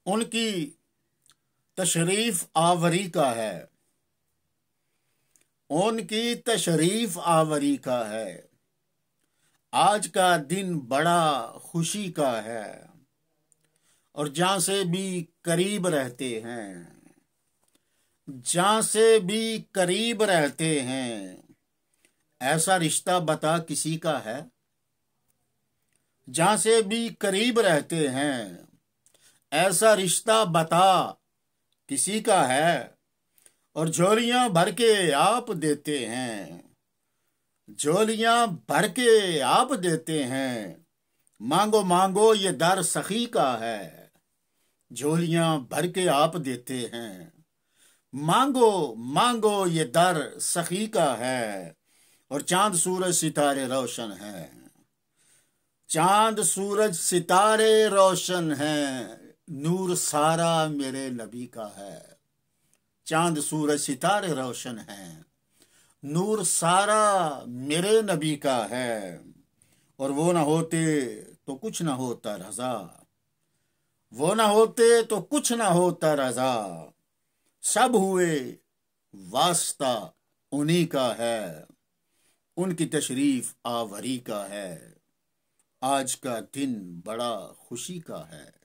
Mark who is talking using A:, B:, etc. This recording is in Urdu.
A: ان کی تشریف آوری کا ہے، ان کی تشریف آوری کا ہے۔ آج کا دن بڑا خوشی کا ہے، اور جہاں سے بھی قریب رہتے ہیں، جہاں سے بھی قریب رہتے ہیں، ایسا رشتہ بتا کسی کا ہے؟ جہاں سے بھی قریب رہتے ہیں، ایسا رشتہ بتا کسی کا ہے؟ اور جھولیاں بھر کے آپ دیتے ہیں، جھولیاں بھر کے آپ دیتے ہیں، مانگو مانگو یہ در سخی کا ہے۔ جھولیاں بھر کے آپ دیتے ہیں، مانگو مانگو یہ در سخی کا ہے۔ اور چاند سورج ستارے روشن ہیں، چاند سورج ستارے روشن ہیں، نور سارا میرے نبی کا ہے۔ چاند سورج ستارے روشن ہیں، نور سارا میرے نبی کا ہے۔ اور وہ نہ ہوتے تو کچھ نہ ہوتا رضا، وہ نہ ہوتے تو کچھ نہ ہوتا رضا، سب ہوئے واسطہ انہی کا ہے، ان کی تشریف آوری کا ہے۔ آج کا دن بڑا خوشی کا ہے۔